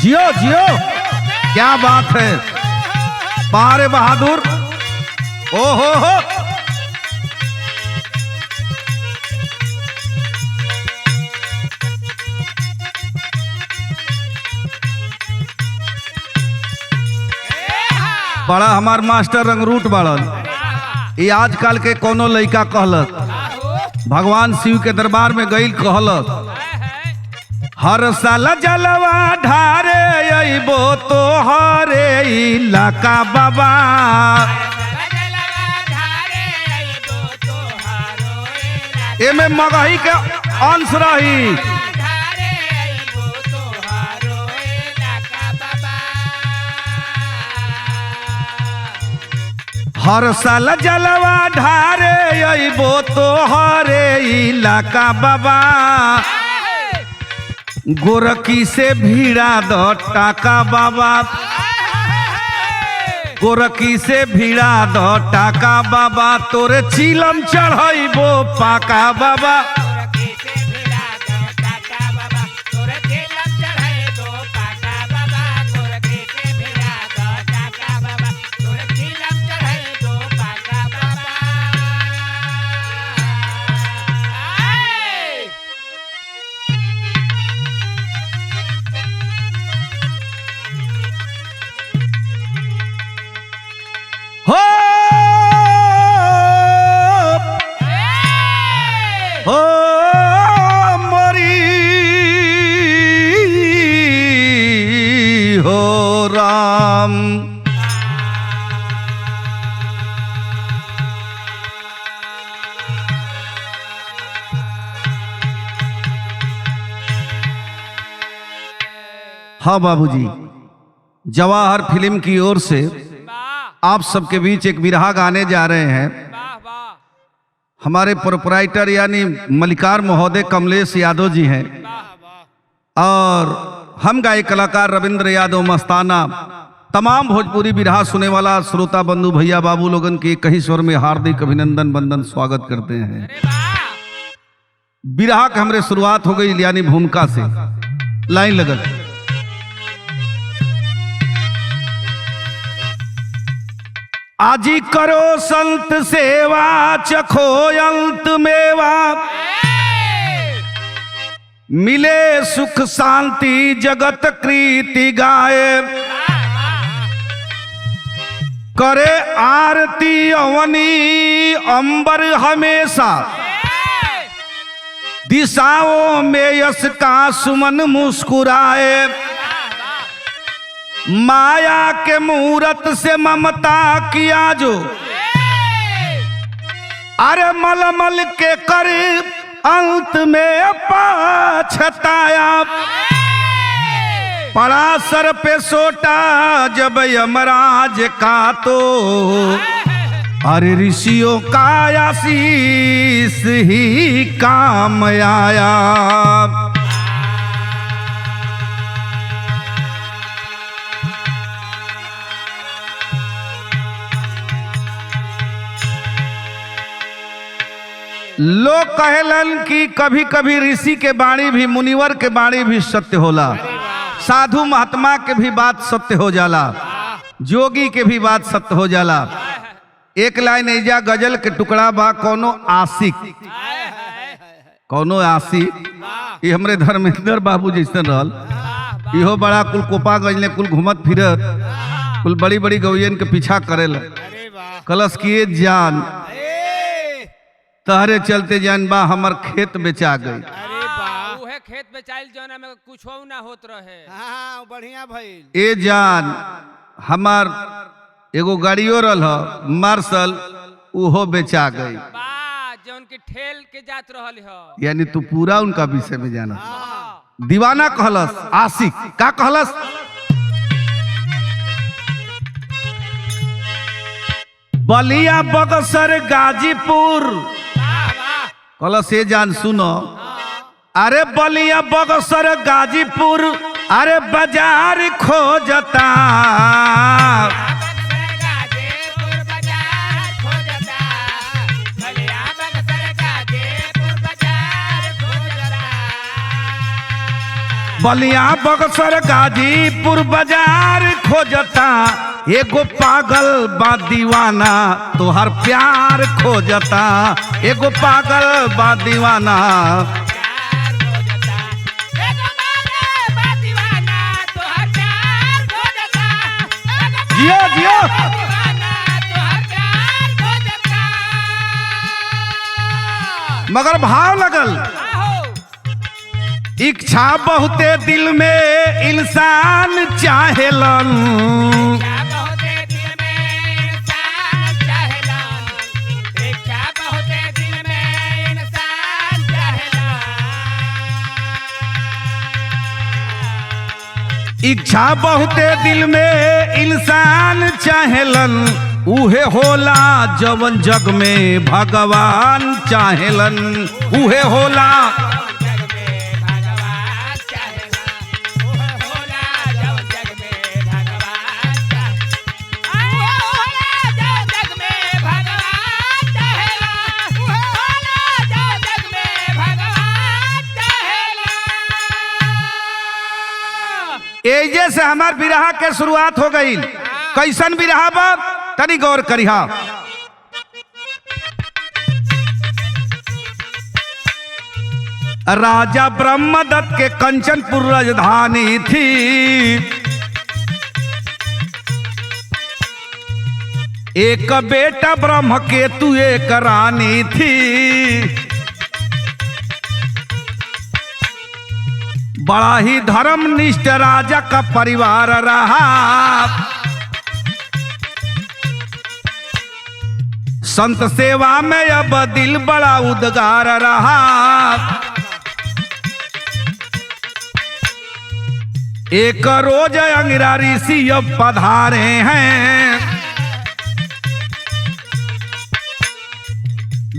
जियो जियो, क्या बात है, पारे बहादुर। ओ हो बड़ा हमार मास्टर रंगरूट बाड़न। ये आजकल के कोनो लइका कहलत, भगवान शिव के दरबार में गईल कहलत, हर साल जलवा ढारे अइबो तो हरे इलाका बाबा। एमे मगही के अंश रही। हर साल जलवा ढारे अइबो तो हरे इलाका बाबा। गोरकी से भिड़ा दो टाका बाबा, गोरकी से भिड़ा दो टाका बाबा, तोरे चिलम चढ़ाइबो पाका बाबा। हाँ बाबूजी, जवाहर फिल्म की ओर से आप सबके बीच एक बिरहा गाने जा रहे हैं। हमारे प्रोपराइटर यानी मलिकार महोदय कमलेश यादव जी हैं और हम गायक कलाकार रविंद्र यादव मस्ताना। तमाम भोजपुरी बिरहा सुने वाला श्रोता बंधु भैया बाबू लोगन के कहीं स्वर में हार्दिक अभिनंदन वंदन स्वागत करते हैं। बिरहा का हमरे शुरुआत हो गई यानी भूमिका से। लाइन लगल, आजी करो संत सेवा चखो अंत मेवा, मिले सुख शांति जगत कृति गाए। करे आरती अवनी अंबर हमेशा, दिशाओं में यश का सुमन मुस्कुराए। माया के मूरत से ममता किया जो, अरे मलमल के कर अंत में पछताया। पड़ा सर पे सोटा जब यमराज का, तो अरे ऋषियों का आशीष ही काम आया। लोग कहलन कि कभी कभी ऋषि के वाणी भी, मुनिवर के वाणी भी सत्य होला, साधु महात्मा के भी बात सत्य हो जाला, जोगी के भी बात सत्य हो जाला। एक लाइन ऐजा गजल के टुकड़ा बा, कोनो आशिक, कोनो आशिक ये हमरे धर्मेंद्र बाबू जैसे रहल, इहो बड़ा कुल कोपा गजले कुल घूमत फिरत कुल बड़ी बड़ी गौयन के पीछा करेला। कलश किए जान तहरे चलते जान बा हमर खेत बेचा गई। अरे बा उहे खेत बेचाइल जोना में कुछो ना होत रहे। हां बढ़िया भइल। ए जान हमार एगो गाड़ियों रहल मार्शल, उहो बेचा गई। बा जो उनकी ठेल के जात रहल ह, यानी तू पूरा उनका विषय में जाना। दीवाना कहलस, आशिक का कहलस, बलिया बक्सर गाजीपुर। कहलस ये जान सुनो, अरे बलिया बक्सर गाजीपुर, अरे बाजार खोजता। बलिया बक्सर गाजीपुर बाजार खोजता एगो पागल बा दीवाना तोहर प्यार खोजता एगो पागल बा दीवाना जियो जियो मगर भाव लगल इच्छा बहुते दिल में इंसान चाहेलन इच्छा बहुते दिल में इंसान चाहेलन उहे होला जवन जग में भगवान चाहेलन उहे होला एजे से हमार बिरहा के शुरुआत हो गई कैसन बिरहा बा तनी गौर करिहा राजा ब्रह्मदत्त के कंचनपुर राजधानी थी एक बेटा ब्रह्म केतु एक रानी थी बड़ा ही धर्मनिष्ठ राजा का परिवार रहा संत सेवा में अब दिल बड़ा उद्गार रहा एक रोज अंगिरा ऋषि अब पधारे हैं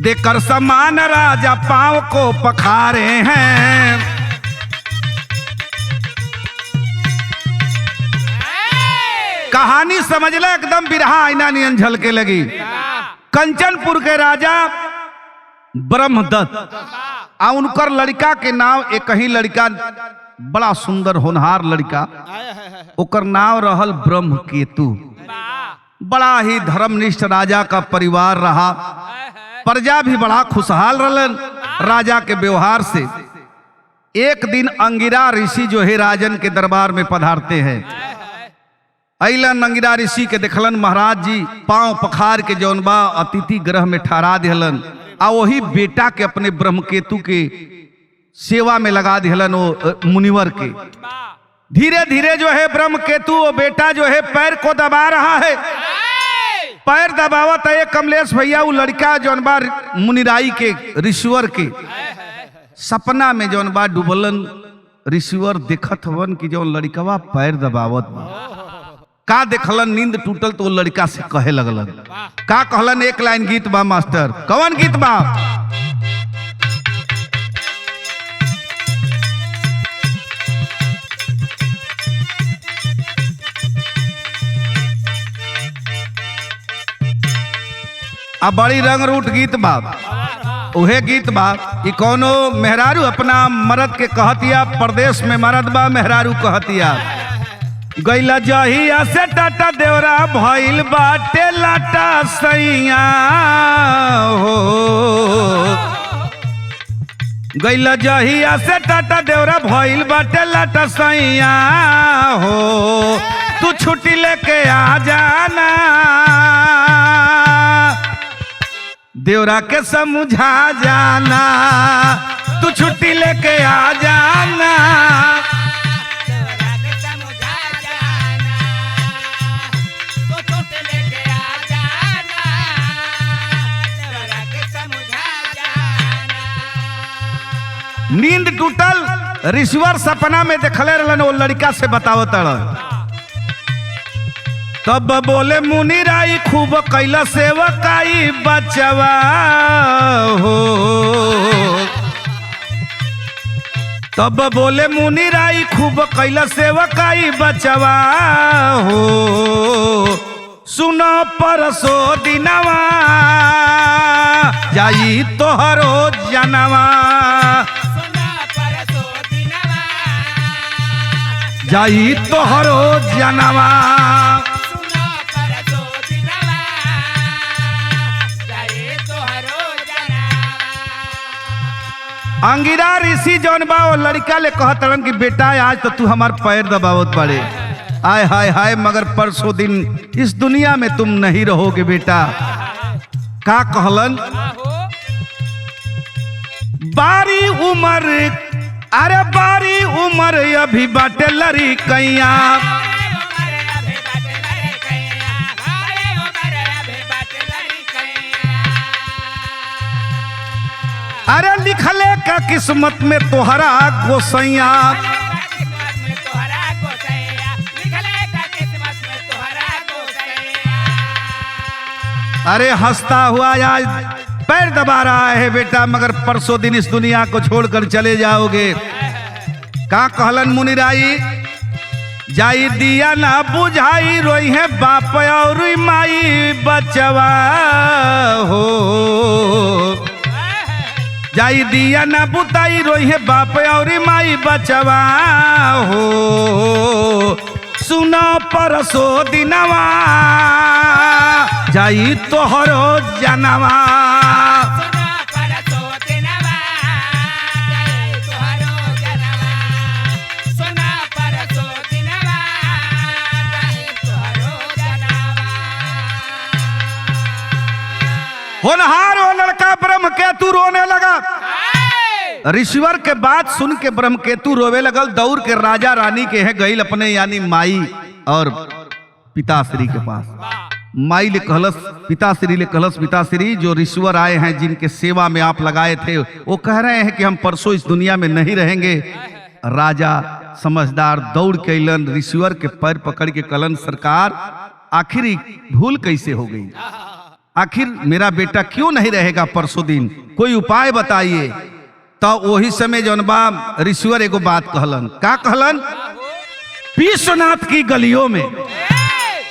देकर समान राजा पांव को पखारे हैं कहानी समझ ले एकदम बिरहा आईना नियन झलके लगी कंचनपुर के राजा ब्रह्मदत्त आ उनकर लड़का के नाम एक ही लड़का बड़ा सुंदर होनहार लड़का ओकर नाम रहल ब्रह्म केतु बड़ा ही धर्मनिष्ठ राजा का परिवार रहा प्रजा भी बड़ा खुशहाल रहलन राजा के व्यवहार से एक दिन अंगिरा ऋषि जो है राजन के दरबार में पधारते हैं अइलन अंगिरा ऋषि के देखलन महाराज जी पांव पखार के जौन बा अतिथि ग्रह में ठहरा दिहलन आ वही बेटा के अपने ब्रह्मकेतु के सेवा में लगा दिहलन वो मुनिवर के धीरे धीरे जो है ब्रह्मकेतु वो बेटा जो है पैर को दबा रहा है पैर दबावत है कमलेश भैया वो लड़का जौन बा मुनिराई के ऋषिवर के सपना में जौन बा डूबलन ऋषिवर देखत हवन कि जौन लड़कवा पैर दबावत का देखलन नींद टूटल तो लड़का से कहे लगलन का कहलन एक लाइन गीत बा मास्टर कौन गीत बा अब बड़ी रंग रूट गीत बा उहे गीत बा कि कोनो मेहरारू अपना मर्द के कहतिया प्रदेश में मर्द बा मेहरारू कहतिया गैला जहिया से टाटा देवरा भइल बाटे लाटा सैया हो गैला जहिया से टाटा देवरा भइल बाटे लाटा सैया हो तू छुट्टी लेके आ जाना देवरा के समझा जाना तू छुट्टी लेके आ जाना नींद टूटल ऋषिवर सपना में देखले रहलन वो लड़का से बतावत तब बोले मुनिराई खूब कैला सेवकाई बचवा हो तब बोले मुनिराई खूब कैला सेवकाई बचवा हो सुनो परसो दिनवा जाई तोहरो जनवा जाई तोहरो जनवा। सुना परसो दिनवा जाए तोहरो जनवा। अंगिरा ऋषि जौन बा वो लड़का ले कहतरन कि बेटा आज तो तू हमार पैर दबावत पड़े। आय हाय हाय मगर परसों दिन इस दुनिया में तुम नहीं रहोगे बेटा। का कहलन बारी उमर, अरे बारी उमर अभी बाटे लड़ी कैया। अरे लिखले का किस्मत में तोहरा गोसैया। अरे हंसता हुआ आज पैर दबा रहा है बेटा मगर परसों दिन इस दुनिया को छोड़कर चले जाओगे। का कहलन मुनिराई जाई दिया ना बुझाई रोई है बाप और माई बचवा हो। जाई दिया ना बुताई रोई है बाप और माई बचवा हो। सुनो परसो दिनवा जाई तोहरो जनवा। सुना परसो दिनवा जाए तोहरो जनवा। सुना परसो दिनवा जाए तोहरो जनवा। होनहार वो लड़का ब्रह्मकेतु रोने लगा। ऋषिवर के बात सुन के ब्रह्मकेतु रोवे लगल। दौड़ के राजा रानी के है गईल अपने यानी माई और पिताश्री के पास। माई ले कहलस पिताश्री ले कहलस पिताश्री जो ऋषिवर आए हैं जिनके सेवा में आप लगाए थे वो कह रहे हैं कि हम परसों इस दुनिया में नहीं रहेंगे। राजा समझदार दौड़ के अलन ऋषिवर के पैर पकड़ के कहलन सरकार आखिर भूल कैसे हो गई। आखिर मेरा बेटा क्यों नहीं रहेगा परसों दिन, कोई उपाय बताइए। तो वही समय जौन बा ऋषिवर एगो बात कहलन। का कहलन विश्वनाथ की गलियों में,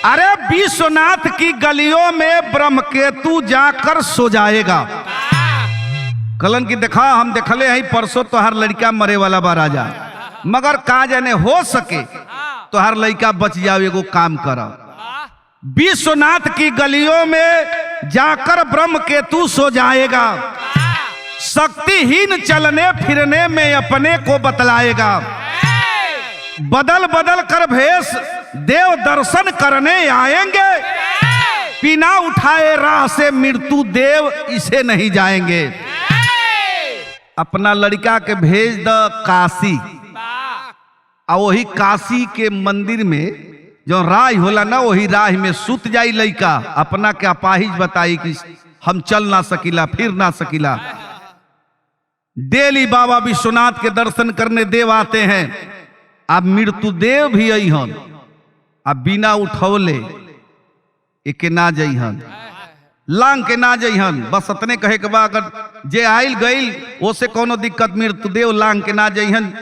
अरे विश्वनाथ की गलियों में ब्रह्मकेतु जाकर सो जाएगा। कहलन की देखा हम देखले हैं परसों तोहर लड़का मरे वाला बा राजा मगर का जाने हो सके तोहर लड़का बच जाओ। एगो काम कर विश्वनाथ की गलियों में जाकर ब्रह्मकेतु सो जाएगा। शक्तिहीन चलने फिरने में अपने को बतलाएगा। बदल बदल कर भेष देव दर्शन करने आएंगे। बिना उठाए राह से मृत्यु देव इसे नहीं जाएंगे। अपना लड़का के भेज द काशी और वही काशी के मंदिर में जो राह होला ना वही राह में सुत जाई लड़का। अपना के अपाहिज बताई कि हम चल ना सकीला फिर ना सकीला। डेली बाबा विश्वनाथ के दर्शन करने देव आते हैं। अब मृत्यु देव भी अहन अब बिना उठौले एके ना जइहन लांग के ना जइहन। बस इतने कहे के बाद अगर जे आइल गइल ओसे कोनो दिक्कत मृत्यु देव लांग के ना जइहन।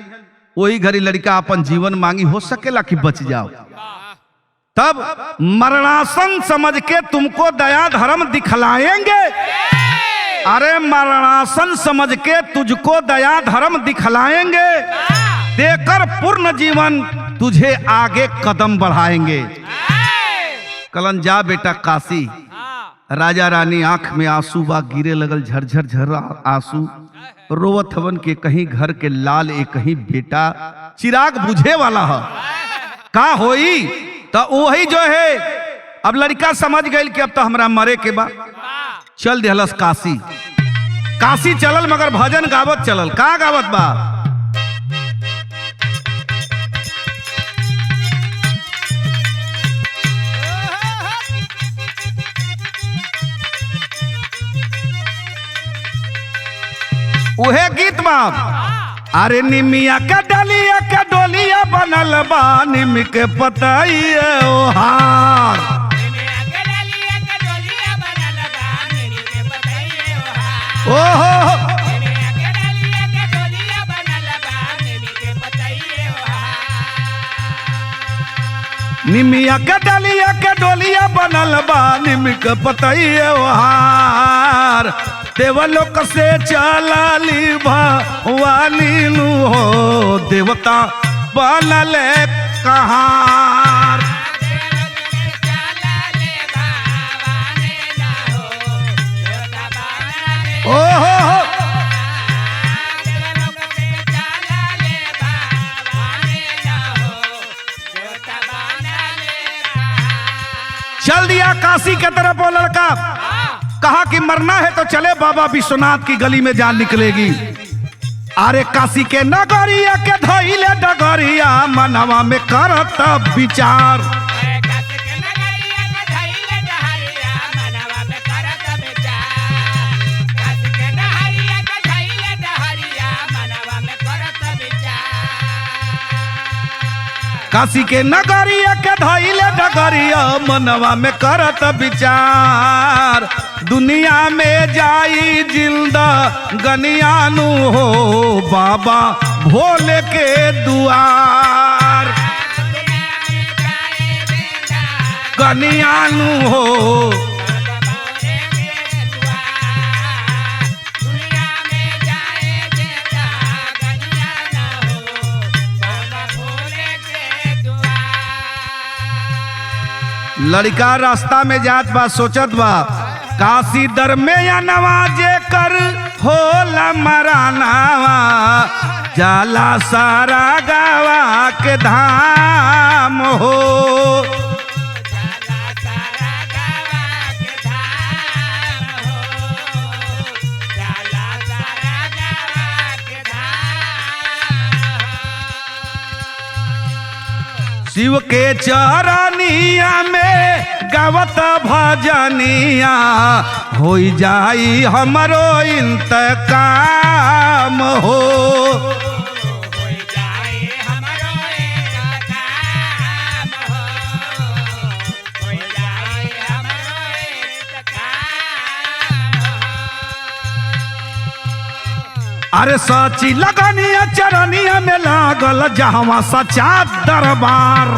वही घड़ी लड़का अपन जीवन मांगी हो सकेला कि बच जाओ। तब मरणासन समझ के तुमको दया धर्म दिखलाएंगे। अरे मरणासन समझ के तुझको दया धर्म दिखलाएंगे। देकर पूर्ण जीवन तुझे आगे कदम बढ़ाएंगे। कलन जा बेटा काशी। राजा रानी आंख में आंसू बा गिरे लगल झरझर झर आंसू। रोवत हवन के कहीं घर के लाल एक कहीं बेटा चिराग बुझे वाला है का होई। तो वही जो है अब लड़का समझ गई कि अब तो हमरा मरे के बा। चल दिहलस काशी। काशी चलल मगर भजन गावत चलल। का गावत बा उहे गीत बा। अरे निमिया का डलिया का डोलिया बनल बा निम के पतइया ओहार। ओहो निमिया के डलिया के डोलिया बनल बा निम के पतइया ओहार। देवलोक से चलाली भवानी नु हो देवता बनले कहार। ओ हो चल दिया काशी के तरफ वो लड़का। कहा कि मरना है तो चले बाबा विश्वनाथ की गली में जान निकलेगी। अरे काशी के नगरिया के धइले डगरिया मनवा में करत विचार। काशी के नगरिया के धइले डगरिया मनवा में करत विचार। दुनिया में जाई जिंदा गनियानु हो बाबा भोले के दुआर। गनियानु हो लड़का रास्ता में जात बा सोचत बा काशी दर में या नवाजे कर होला मरानावा जाला सारा गावा के धाम हो। शिव के चरनिया में गावत भजनिया होई जाई हमरो इंतकाम हो। अरे सची लगनिया चरनिया में लागल जहवा सच्चा दरबार।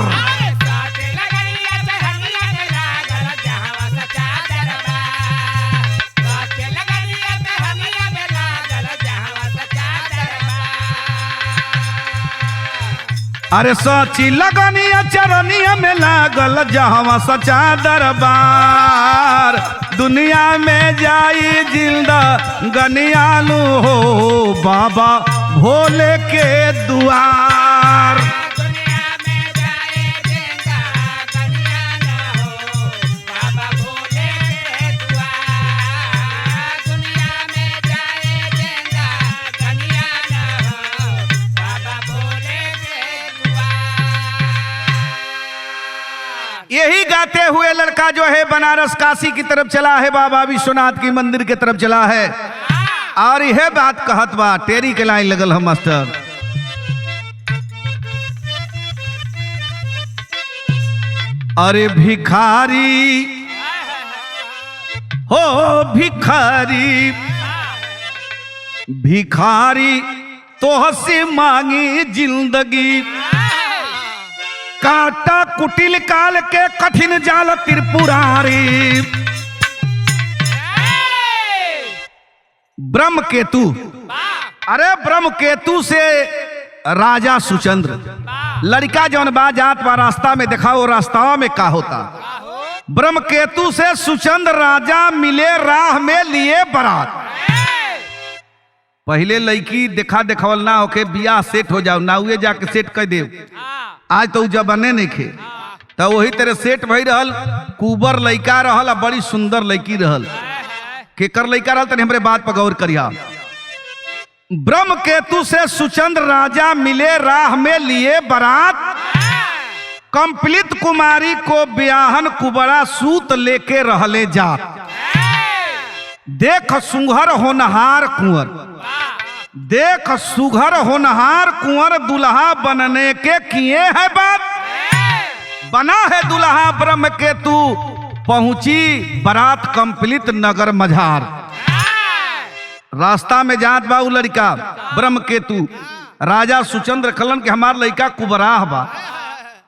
अरे सची लगनिया चरनिया में लागल जहवा सच्चा दरबार। दुनिया में जाई जिंदा गनियानु हो बाबा भोले के दुआर। यही गाते हुए लड़का जो है बनारस काशी की तरफ चला है, बाबा विश्वनाथ की मंदिर की तरफ चला है। और यह बात कहत बा टेरी के लाइन लगल हम मास्टर। अरे भिखारी हो भिखारी भिखारी तोह से मांगी जिंदगी। काटा कुटिल काल के कठिन जाल त्रिपुरारी। ब्रह्म केतु, अरे ब्रह्म केतु से राजा सुचंद्र लड़का जौन बा जात बा रास्ता में देखा वो रास्ता में का होता। ब्रह्म केतु से सुचंद्र राजा मिले राह में लिए बारात। पहले लड़की देखा देखावल ना होके बियाह सेट हो जाओ ना हुए जाके सेट कर दे। आज तो जबाने नहीं खे तो वही तरह सेट भई रहल। कुबर लड़का रहल, बड़ी सुंदर लड़की रहल। केकर लड़का रहल तनी हमरे बात पर गौर करिया। ब्रह्म केतु से सुचंद्र राजा मिले राह में लिए बारात। कंपलित कुमारी को ब्याहन कुबरा सूत लेके रहले जा। देख सुघर होनहार कुंवर, देख सुघर होनहार कुंवर दुल्हा बनने के किए है बात। बना है दुल्हा ब्रह्म केतु पहुंची बारात कंपलित नगर मझार। रास्ता में जात बा उ लड़का ब्रह्म केतु राजा सुचंद्र कलन के हमार लड़का कुबराह बा।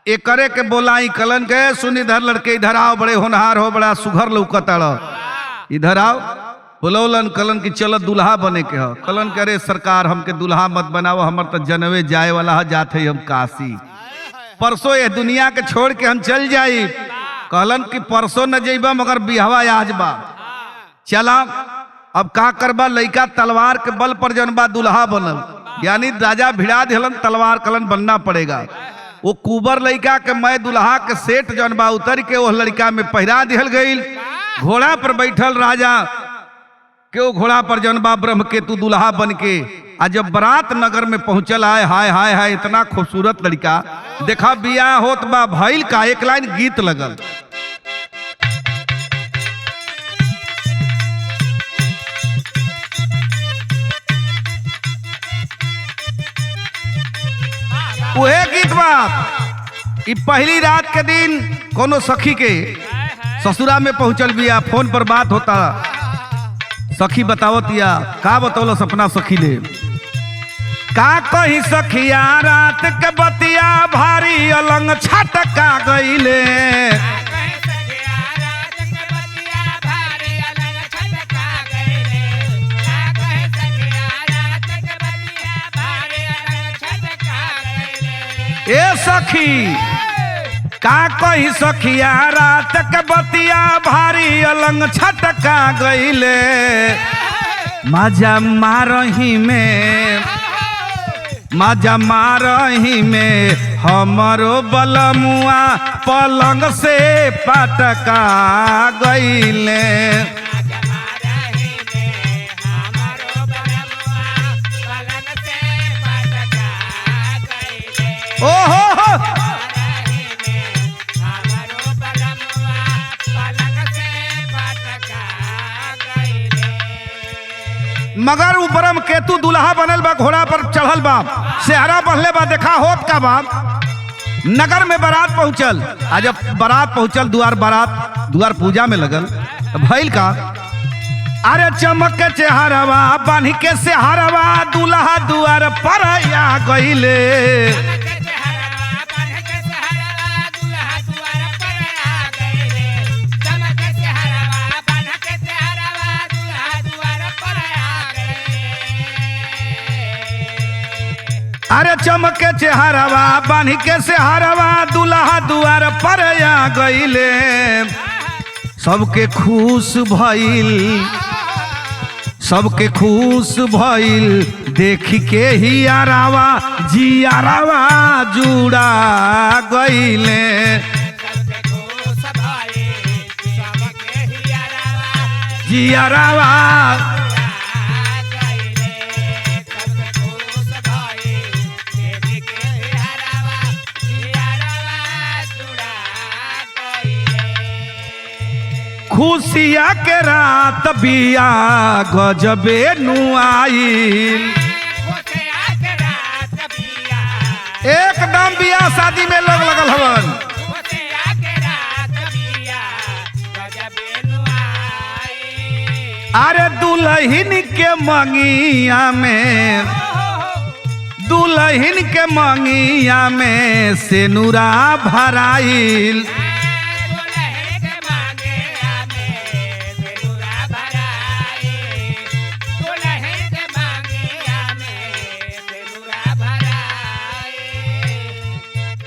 एक करे के बोलाई कलन के सुन इधर लड़के इधर आओ, बड़े होनहार हो, बड़ा सुघर लौकत इधर आओ। बोलौलन कलन की चल दुल्हा बने के हो। कलन करे सरकार हमके दुल्हा मत बनाओ, हमर तो जनवे जाए वाला है, जाते हम काशी। परसों ये दुनिया के छोड़ के हम चल जाई। कहलन कि परसों न जेबा मगर बिहवा आज बा। चला अब का करबा, लइका तलवार के बल पर जनबा दुल्हा बनल, यानी राजा भिड़ा दिलन तलवार कलन बनना पड़ेगा। वो कुबर लइका के मैं दुल्हा के सेठ जनबा उतर के वो लड़का में पहिरा दिहल गईल। घोड़ा पर बैठल राजा के वो घोड़ा पर जनबा ब्रह्मकेतु दुल्हा बन के आज जब बारात नगर में पहुंचल आए, हाय हाय हाय इतना खूबसूरत लड़का देखा बियाह होत बा भइल का। एक लाइन गीत लगल, उहे गीत बा। ई पहली रात के दिन कोनो सखी के ससुरा में पहुंचल बिया, फोन पर बात होता। सखी बतावतिया का बतौल सपना सखी ले का कही सखिया रात के बतिया भारी अलंग छटका गईले। ए सखी का कही सखिया रात के बतिया भारी अलंग छटका गईले। मजा मारही में हमरो बलमुआ पलंग से पटका गईले। ओहो मगर उ ब्रह्म केतु दुल्हा बनल बा, घोड़ा पर चढ़ल बा, सेहरा पहले बा। देखा होत का बा, नगर में बारात पहुंचल। आज जब बारात पहुंचल द्वार पूजा में लगल भइल का। अरे चमक के चेहरवा बांध के सेहरवा दुल्हा दुआर पर आ गईले। अरे चमके चेहरवा बांध के सेहरवा दुल्हा दुआर पर आ गईले। सबके खुश भइल देख के ही आरावा जियारावा जुड़ा गईले। जियारावा खुशिया के रात बिया गजबे नुआईल। एकदम बिया शादी में लोग लगल हवन। अरे दुल्हन के मंगिया में सेनुरा भराइल।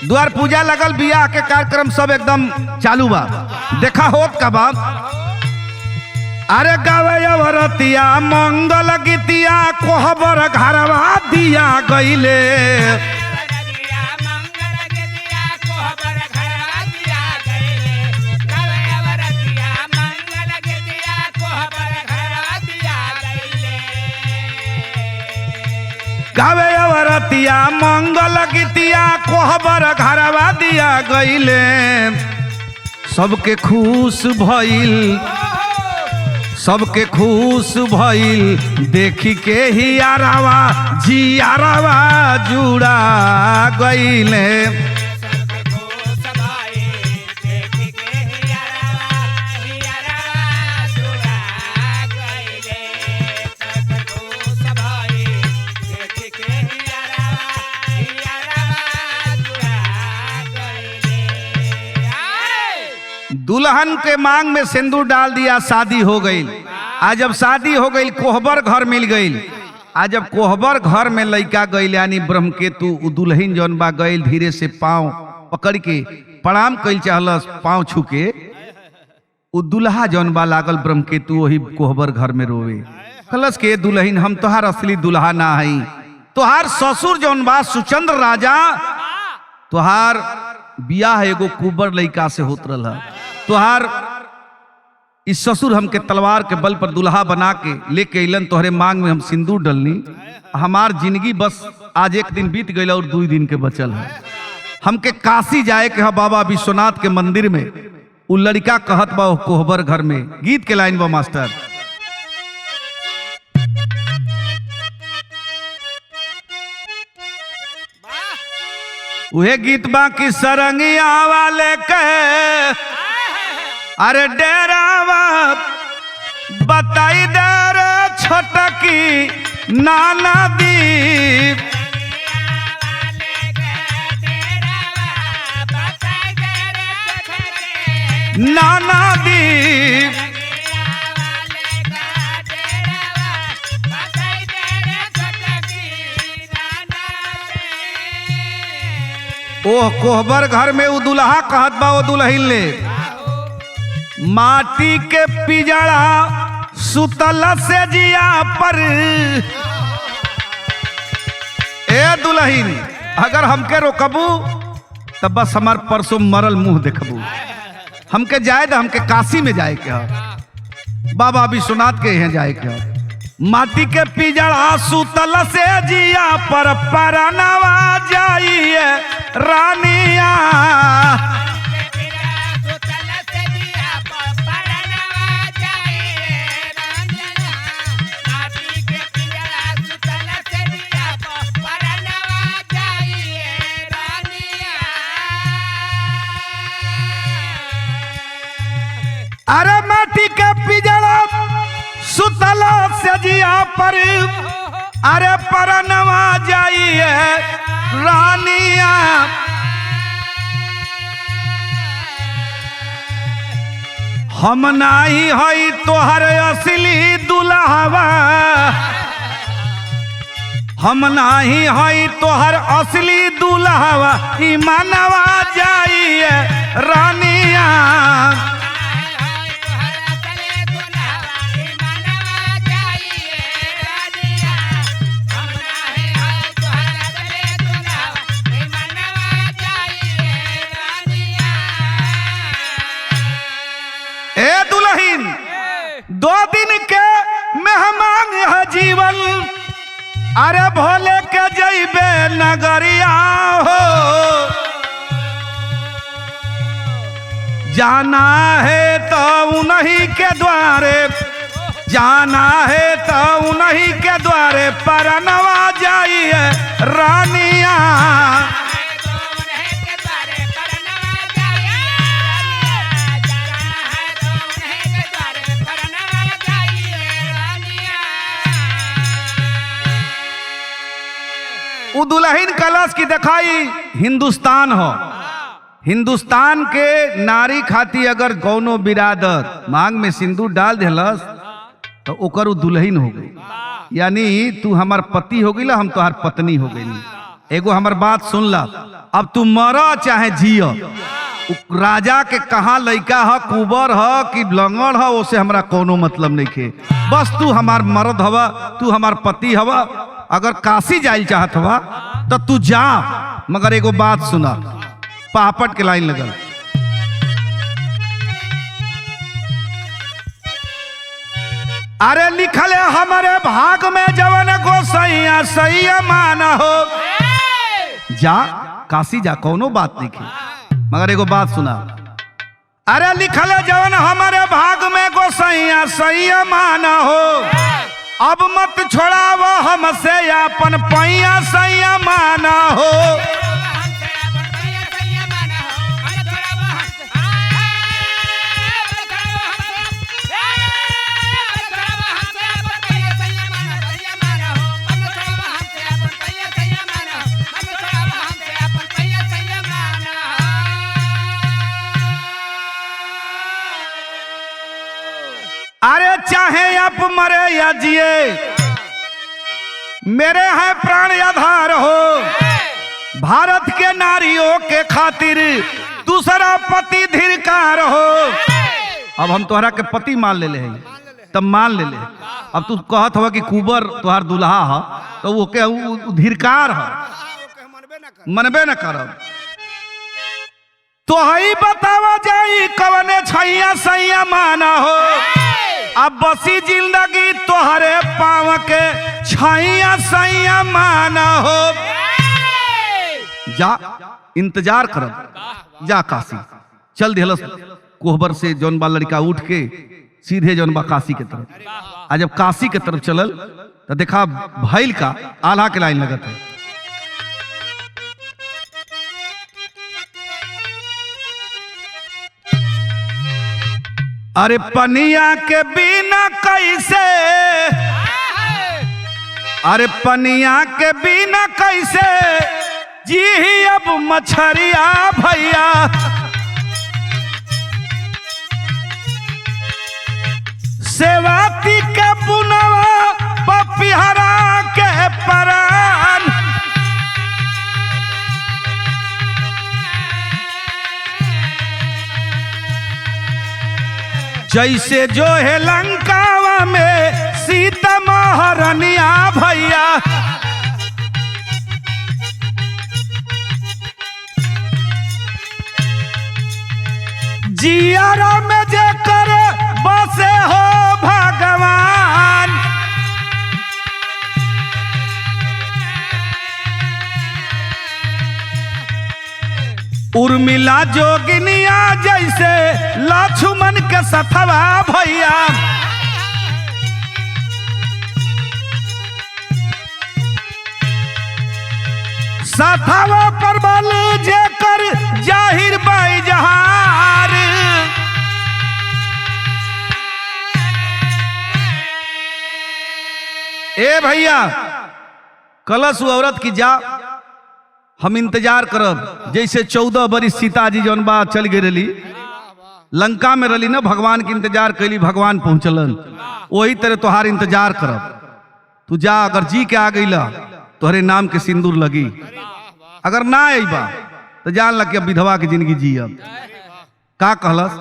द्वार पूजा लगल, बियाह के कार्यक्रम सब एकदम चालू बा। देखा होत का बा, अरे गावे अवरतिया मंगल गीतिया कोहबर घरवा दिया गईले। गावे अवरतिया मंगल गीतिया कोहबर घरवा दिया गईले। सबके खुश भइल देखी के ही आरावा जियारावा जुड़ा गईले। दुल्हन के मांग में सिंदूर डाल दिया, शादी हो गई। आज जब शादी हो गई कोहबर घर मिल गई। आज जब कोहबर घर में लड़का गई यानी ब्रह्मकेतु दुल्हन जौन बा गई धीरे से पांव पकड़ के प्रणाम कइल चाहलस पांव छुके उ दुल्हा जौन बा लागल ब्रह्मकेतु वही कोहबर घर में रोवे कलस के दुल्हन हम तोहार असली दुल्हा ना हई तोहार ससुर जौन बा सुचंद्र राजा तोहार बियाह एगो कुबर लड़का से होत रहा तोहार इस ससुर हमके तलवार के बल पर दुल्हा बना के लेके अलन तोहरे मांग में हम सिंदूर डलनी हमार जिंदगी बस आज एक दिन बीत गई और 2 दिन के बचल है हमके काशी जाए के है बाबा विश्वनाथ के मंदिर में उ लड़का कहत बा कोहबर घर में गीत के लाइन बा मास्टर उहे गीत बा की सरंगिया वाले के अरे डेरावा बताई दे रे छोटकी नाना दी नाना दी ओह कोहबर घर में उ दुल्हा कहत बा वो दुल्हन ले माटी के पिजड़ा सुतल से जिया पर ए दुल्हन अगर हमके रोकबू तब बस हमार परसों मरल मुंह देखबू हमके जाए तो हमके काशी में जाए के बाबा विश्वनाथ के यहाँ जाए के माटी के पिजड़ा सुतल से जिया पर परनवा जाइए रानिया अरे माटी के पिजड़ा सुतल से जिया पर अरे परनवा जाइए रानिया हम नाही हई तोहर असली दुल्हावा हम नाही हई तोहर असली दुल्हावा ई मनवा जाइए रानिया ए दुल्हन 2 दिन के मेहमान है जीवन अरे भोले के जइबे नगरिया हो जाना है तो उन्हीं के द्वारे जाना है तो उन्हीं के द्वारे परनवा जाइए रानिया उ दुल्हन कलश की दिखाई हिंदुस्तान हो हिंदुस्तान के नारी खाती अगर कौनो बिरादर मांग में सिंदूर डाल देलस तो ओकर उ दुल्हन हो गई यानी तू हमार पति हो गई हम तोहार पत्नी हो गई एगो हमार बात सुन ला अब तू मर चाहे जियो राजा के कहा लड़का है कुबर है कि लंगड़ है उसे हमरा कोनो मतलब नहीं खे बस तू हमार मर्द हवा तू हमार पति हवा अगर काशी जाइल चाहत हवा तो तू जा मगर एगो बात सुना पापट के लाइन लगल अरे लिखल है हमारे भाग में जवन गोसैया सही माना हो जा काशी जा कोनो बात नहीं की मगर एगो बात सुना अरे लिखल है जवन हमारे भाग में गोसैया सही माना हो अब मत छोड़ाव हमसे अपन पैया सैया माना हो अरे चाहे अब मरे या जिए, मेरे हैं प्राण आधार हो। भारत के नारियों के खातिर दूसरा पति धिरकार हो। अब हम तोहरा के पति मान ले हैं, तब मान ले। अब तू कहत हवा कि कुबर तुहार दुल्हा है, तो वो के धिरकार है, मनबे न करब। तो हई बतावा जाई कवने छैया सैया माना हो। अब बसी जिंदगी तोहरे पाँव के छैया सैया माना हो। जा इंतजार करब, जा काशी चल दिहलस कोहबर से जौन बा लड़का उठ के सीधे जौन बा काशी के तरफ। आ जब काशी के तरफ चलल तो देखा भैल का आल्हा के लाइन लगत है। अरे पनिया के बिना कैसे, अरे पनिया के बिना कैसे जी अब मछरिया भैया। सेवाती के पुनवा पपिहरा के परान। जैसे जो है लंकावा में सीता महारानिया भैया। जियारा में जेकर बसे हो भगवान। उर्मिला जोगिनिया जैसे लक्ष्मण के सथवा भैया। सथवा पर बल जेकर जाहिर बाई जहार। ए भैया कलश औरत की जा, हम इंतजार करब। जैसे 14 बरिस सीता जी जौन बा चल गई रही लंका में रही ना, भगवान की इंतजार कैली, भगवान पहुंचलन। वही तरह तोहार इंतजार करब। तू जा, अगर जी के आ गई तोहरे नाम के सिंदूर लगी। अगर ना अबा तो जान लग अब विधवा की जिंदगी जी। अब का कहलस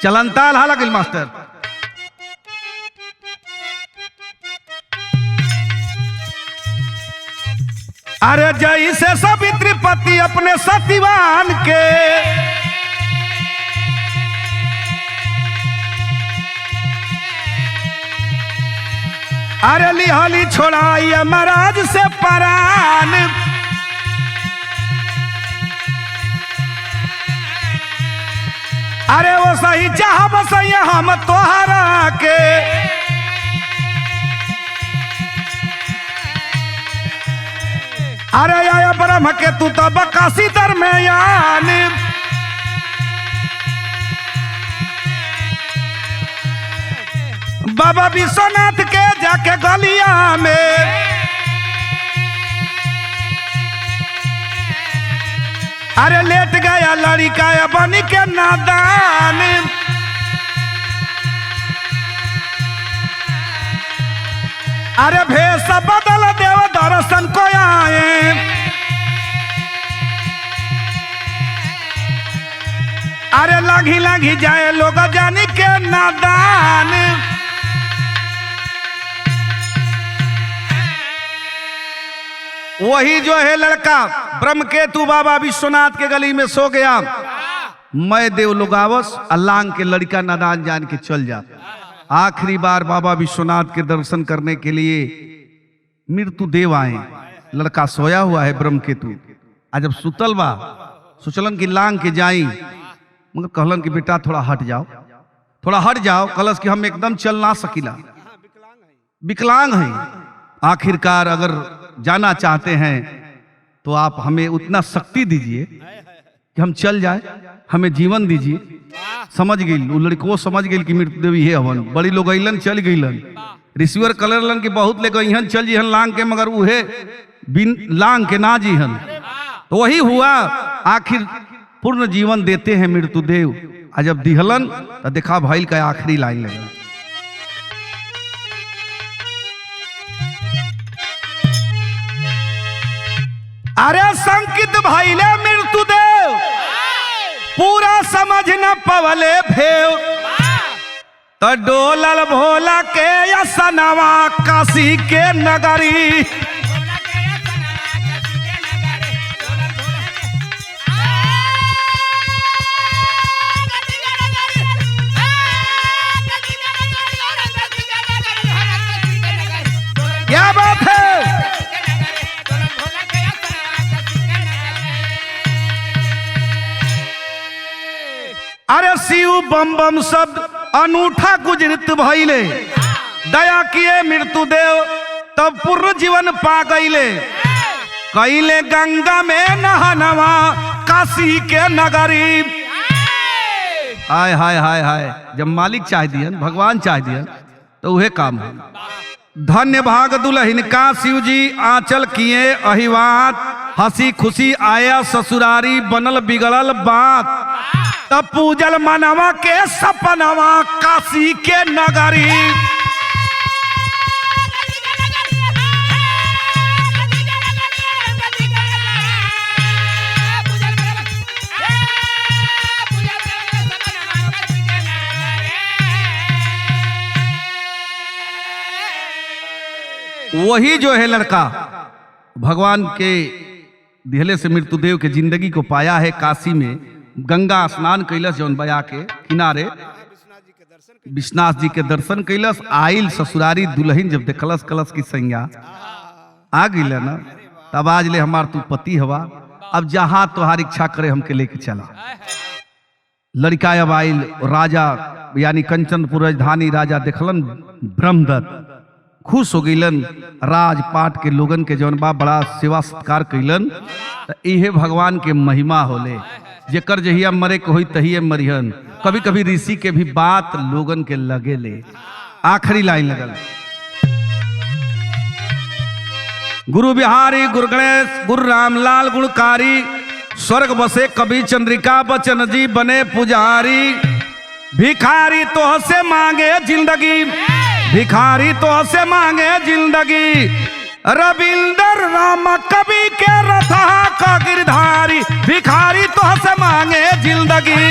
चलनता ला लगिल मास्टर। अरे जैसे सावित्री पति अपने सतीवान के, अरे लिहाली छोड़ाई महाराज से परान। अरे वो सही चाह बसैया हम तोहरा के। अरे आया ब्रह्म के तू तो बकासी दरमियान। बाबा विश्वनाथ के जाके गलिया में, अरे लेट गया लड़का बन के नादान। अरे भेष बदल देव दर्शन को आए। अरे लागी लागी जाए लोग जानी के नादान। वही जो है लड़का ब्रह्मकेतु बाबा विश्वनाथ के गली में सो गया। मैं देव लोगावस अल्लाह के लड़का नादान जान के चल जा। आखिरी बार बाबा विश्वनाथ के दर्शन करने के लिए मृत्यु देव आए। लड़का सोया हुआ है ब्रह्मकेतु। आज जब सुतल बा सोचलन कि लांग के जाई, मगर कहलन कि बेटा थोड़ा हट जाओ, थोड़ा हट जाओ। कलश कि हम एकदम चल ना सकीला, विकलांग हैं। आखिरकार अगर जाना चाहते हैं तो आप हमें उतना शक्ति दीजिए कि हम चल जाए, हमें जीवन दीजिए। समझ गई वो लड़को, समझ गई कि मृत्यु देवी है हवन। बड़ी लोग अलन चल गईलन, रिसीवर कलरलन कि बहुत ले गईहन चल जीहन लांग के, मगर उहे बिन लांग के ना जीहन। तो वही हुआ, आखिर पूर्ण जीवन देते हैं मृत्यु देव। जब दिहलन तो देखा भाई का आखिरी लाइन लगा। अरे संकित भइले मृत्युदेव पूरा समझ न पवले भेव तो डोलल भोला के असनवा काशी के नगरी। क्या बात है? अरे शिव बम बम शब्द अनूठा गुजरित भइले दया किए मृत्युदेव तब पूर्ण जीवन पा गईले कैले गंगा में नहनवा काशी के नगरी। हाय हाय हाय हाय जब मालिक चाह दियन भगवान चाह दियन तो वह काम है। धन्य भाग दुल्हन का शिव जी आंचल किए अहिवात हंसी खुशी आया ससुरारी बनल बिगड़ल बात तब पूजल मनवा के सपनवा काशी के नगरी। वही जो है लड़का भगवान के दिहले से मृत्युदेव के जिंदगी को पाया है काशी में गंगा स्नान कैलस जौन बया के किनारे विश्वनाथ जी के दर्शन कैलस आइल ससुरारी दुल्हन जब देखलस कलस की संज्ञा आ गई ना तब आज ले हमार तू पति हवा अब जहां तुहार इच्छा करे हमके लेके चला। लड़का अब आइल राजा यानी कंचनपुर राजधानी राजा देखलन ब्रह्मदत्त खुश हो गईलन राजपाट के लोगन के जौन बा बड़ा सेवा सत्कार कैलन। इहे भगवान के महिमा होले जेकर जहिया मरे के होई तहिए मरिहन। कभी कभी ऋषि के भी बात लोगन के लगे ले। आखिरी लाइन लगल गुरु बिहारी गुरु गणेश गुरु रामलाल गुणकारी स्वर्ग बसे कवि चंद्रिका बचन जी बने पुजारी। भिखारी तो से मांगे जिंदगी भिखारी तो से मांगे जिंदगी रविंदर राम कवि के रथा का गिरधारी भिखारी तो से मांगे जिंदगी।